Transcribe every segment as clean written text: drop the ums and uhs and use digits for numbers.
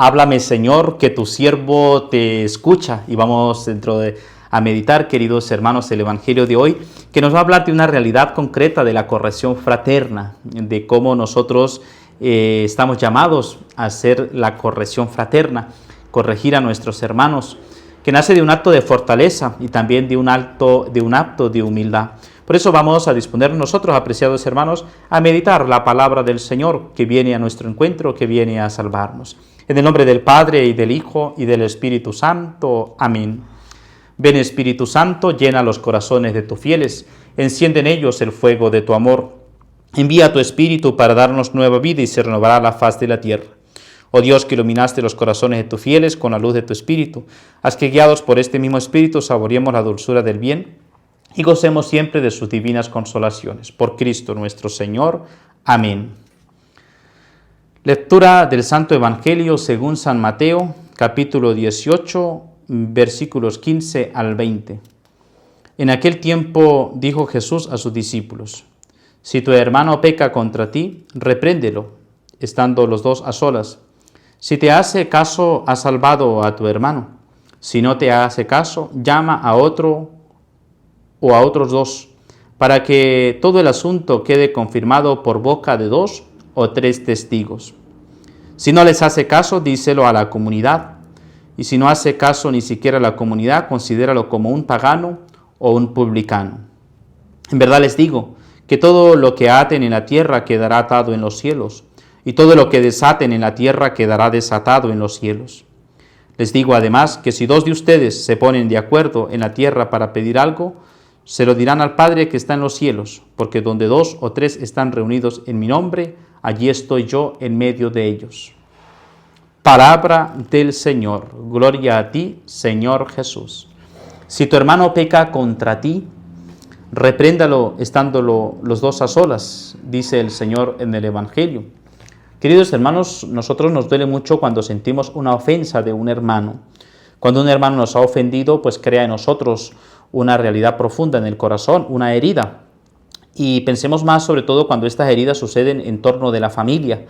Háblame, Señor, que tu siervo te escucha. Y vamos a meditar, queridos hermanos, el Evangelio de hoy, que nos va a hablar de una realidad concreta de la corrección fraterna, de cómo nosotros estamos llamados a hacer la corrección fraterna, corregir a nuestros hermanos, que nace de un acto de fortaleza y también de un acto de humildad. Por eso vamos a disponer nosotros, apreciados hermanos, a meditar la palabra del Señor que viene a nuestro encuentro, que viene a salvarnos. En el nombre del Padre, y del Hijo, y del Espíritu Santo. Amén. Ven, Espíritu Santo, llena los corazones de tus fieles, enciende en ellos el fuego de tu amor. Envía tu Espíritu para darnos nueva vida y se renovará la faz de la tierra. Oh Dios, que iluminaste los corazones de tus fieles con la luz de tu Espíritu, haz que guiados por este mismo Espíritu saboreemos la dulzura del bien y gocemos siempre de sus divinas consolaciones. Por Cristo nuestro Señor. Amén. Lectura del Santo Evangelio según San Mateo, capítulo 18, versículos 15 al 20. En aquel tiempo dijo Jesús a sus discípulos: si tu hermano peca contra ti, repréndelo, estando los dos a solas. Si te hace caso, has salvado a tu hermano. Si no te hace caso, llama a otro o a otros dos, para que todo el asunto quede confirmado por boca de 2 o 3 testigos. Si no les hace caso, díselo a la comunidad. Y si no hace caso ni siquiera a la comunidad, considéralo como un pagano o un publicano. En verdad les digo que todo lo que aten en la tierra quedará atado en los cielos, y todo lo que desaten en la tierra quedará desatado en los cielos. Les digo además que si 2 de ustedes se ponen de acuerdo en la tierra para pedir algo, se lo dirán al Padre que está en los cielos, porque donde 2 o 3 están reunidos en mi nombre, allí estoy yo en medio de ellos. Palabra del Señor. Gloria a ti, Señor Jesús. Si tu hermano peca contra ti, repréndalo estando los 2 a solas, dice el Señor en el Evangelio. Queridos hermanos, nosotros nos duele mucho cuando sentimos una ofensa de un hermano. Cuando un hermano nos ha ofendido, pues crea en nosotros una realidad profunda en el corazón, una herida. Y pensemos más sobre todo cuando estas heridas suceden en torno de la familia.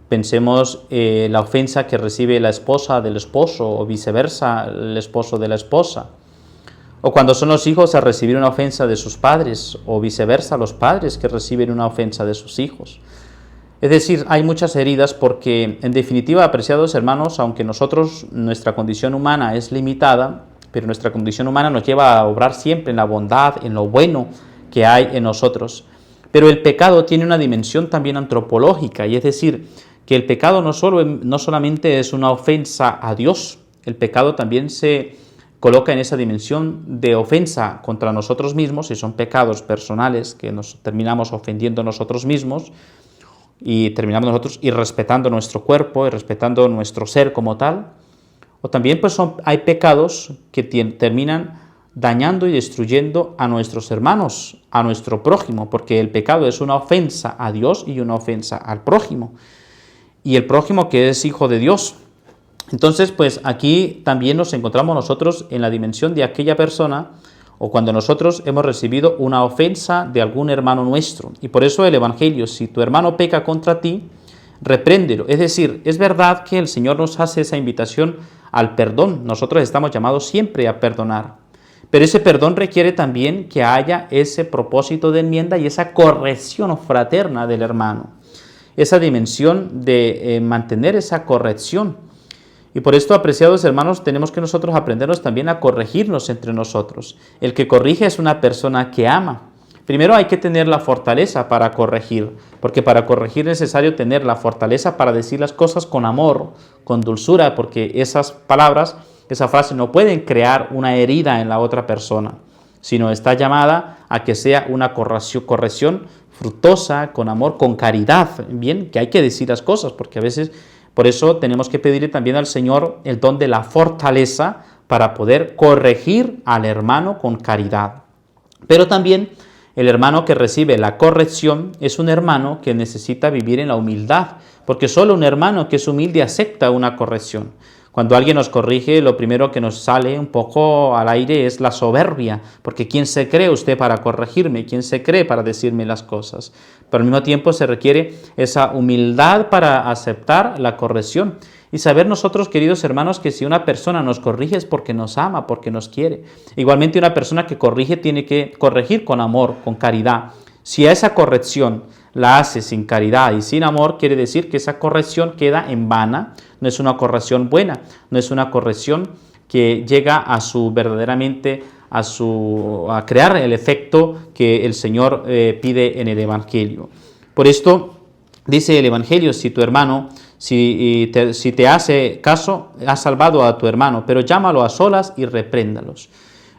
Pensemos la ofensa que recibe la esposa del esposo o viceversa, el esposo de la esposa. O cuando son los hijos a recibir una ofensa de sus padres o viceversa, los padres que reciben una ofensa de sus hijos. Es decir, hay muchas heridas porque, en definitiva, apreciados hermanos, aunque nuestra condición humana es limitada, pero nuestra condición humana nos lleva a obrar siempre en la bondad, en lo bueno que hay en nosotros. Pero el pecado tiene una dimensión también antropológica, y es decir, que el pecado no solamente es una ofensa a Dios, el pecado también se coloca en esa dimensión de ofensa contra nosotros mismos, y son pecados personales que nos terminamos ofendiendo nosotros mismos, y terminamos nosotros irrespetando nuestro cuerpo, y respetando nuestro ser como tal. O también pues hay pecados que terminan dañando y destruyendo a nuestros hermanos, a nuestro prójimo, porque el pecado es una ofensa a Dios y una ofensa al prójimo, y el prójimo que es hijo de Dios. Entonces, pues aquí también nos encontramos nosotros en la dimensión de aquella persona, o cuando nosotros hemos recibido una ofensa de algún hermano nuestro. Y por eso el Evangelio: si tu hermano peca contra ti, repréndelo. Es decir, es verdad que el Señor nos hace esa invitación al perdón. Nosotros estamos llamados siempre a perdonar. Pero ese perdón requiere también que haya ese propósito de enmienda y esa corrección fraterna del hermano. Esa dimensión de mantener esa corrección. Y por esto, apreciados hermanos, tenemos que nosotros aprendernos también a corregirnos entre nosotros. El que corrige es una persona que ama. Primero hay que tener la fortaleza para corregir, porque para corregir es necesario tener la fortaleza para decir las cosas con amor, con dulzura, porque esas palabras, esa frase no pueden crear una herida en la otra persona, sino está llamada a que sea una corrección fructosa, con amor, con caridad. Bien, que hay que decir las cosas, porque a veces... Por eso tenemos que pedirle también al Señor el don de la fortaleza para poder corregir al hermano con caridad. Pero también el hermano que recibe la corrección es un hermano que necesita vivir en la humildad, porque solo un hermano que es humilde acepta una corrección. Cuando alguien nos corrige, lo primero que nos sale un poco al aire es la soberbia, porque ¿quién se cree usted para corregirme? ¿Quién se cree para decirme las cosas? Pero al mismo tiempo se requiere esa humildad para aceptar la corrección. Y saber nosotros, queridos hermanos, que si una persona nos corrige es porque nos ama, porque nos quiere. Igualmente una persona que corrige tiene que corregir con amor, con caridad. Si a esa corrección la hace sin caridad y sin amor, quiere decir que esa corrección queda en vana, no es una corrección buena, no es una corrección que llega a su verdaderamente a crear el efecto que el Señor pide en el Evangelio. Por esto dice el Evangelio, si tu hermano, si te hace caso, has salvado a tu hermano, pero llámalo a solas y repréndalos.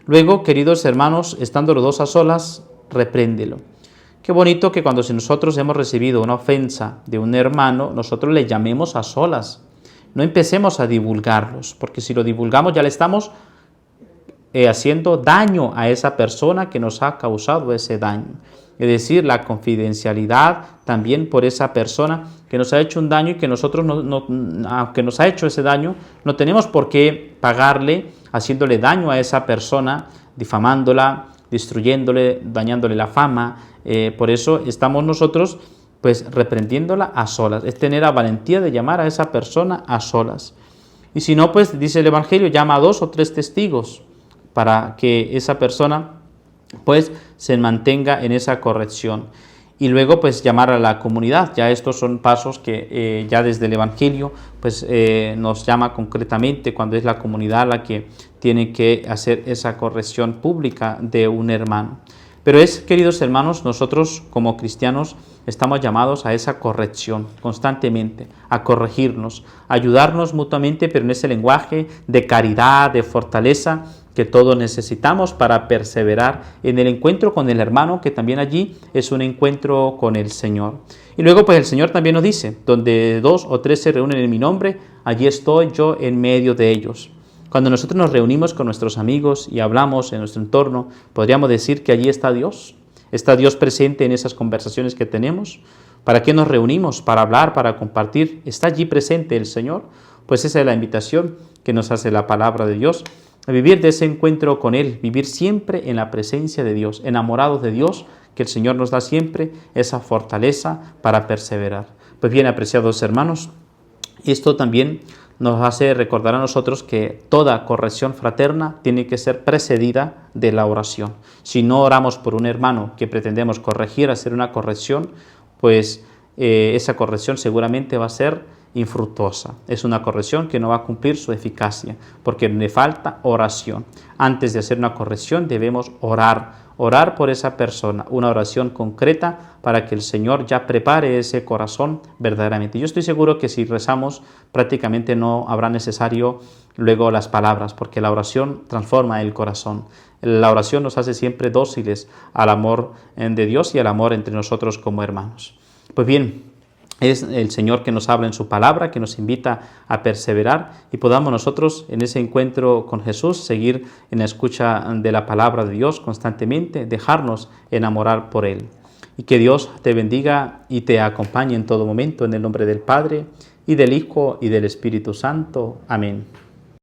Luego, queridos hermanos, estando los dos a solas, repréndelo. Qué bonito que cuando nosotros hemos recibido una ofensa de un hermano, nosotros le llamemos a solas. No empecemos a divulgarlos, porque si lo divulgamos ya le estamos haciendo daño a esa persona que nos ha causado ese daño. Es decir, la confidencialidad también por esa persona que nos ha hecho un daño y que nosotros, aunque nos ha hecho ese daño, no tenemos por qué pagarle haciéndole daño a esa persona, difamándola, destruyéndole, dañándole la fama. Por eso estamos nosotros pues reprendiéndola a solas. Es tener la valentía de llamar a esa persona a solas. Y si no, pues dice el Evangelio, llama a 2 o 3 testigos para que esa persona pues se mantenga en esa corrección. Y luego pues llamar a la comunidad. Ya estos son pasos que ya desde el Evangelio pues nos llama concretamente cuando es la comunidad la que tiene que hacer esa corrección pública de un hermano. Pero queridos hermanos, nosotros como cristianos estamos llamados a esa corrección constantemente, a corregirnos, a ayudarnos mutuamente, pero en ese lenguaje de caridad, de fortaleza que todos necesitamos para perseverar en el encuentro con el hermano, que también allí es un encuentro con el Señor. Y luego pues el Señor también nos dice, donde 2 o 3 se reúnen en mi nombre, allí estoy yo en medio de ellos. Cuando nosotros nos reunimos con nuestros amigos y hablamos en nuestro entorno, podríamos decir que allí está Dios. Está Dios presente en esas conversaciones que tenemos. ¿Para qué nos reunimos? Para hablar, para compartir. ¿Está allí presente el Señor? Pues esa es la invitación que nos hace la palabra de Dios, a vivir de ese encuentro con Él, vivir siempre en la presencia de Dios, enamorados de Dios, que el Señor nos da siempre esa fortaleza para perseverar. Pues bien, apreciados hermanos, esto también nos hace recordar a nosotros que toda corrección fraterna tiene que ser precedida de la oración. Si no oramos por un hermano que pretendemos corregir, hacer una corrección, pues esa corrección seguramente va a ser infructuosa. Es una corrección que no va a cumplir su eficacia, porque le falta oración. Antes de hacer una corrección debemos orar por esa persona, una oración concreta para que el Señor ya prepare ese corazón verdaderamente. Yo estoy seguro que si rezamos prácticamente no habrá necesario luego las palabras, porque la oración transforma el corazón. La oración nos hace siempre dóciles al amor de Dios y al amor entre nosotros como hermanos. Pues bien, es el Señor que nos habla en su palabra, que nos invita a perseverar y podamos nosotros en ese encuentro con Jesús seguir en la escucha de la palabra de Dios constantemente, dejarnos enamorar por Él. Y que Dios te bendiga y te acompañe en todo momento en el nombre del Padre y del Hijo y del Espíritu Santo. Amén.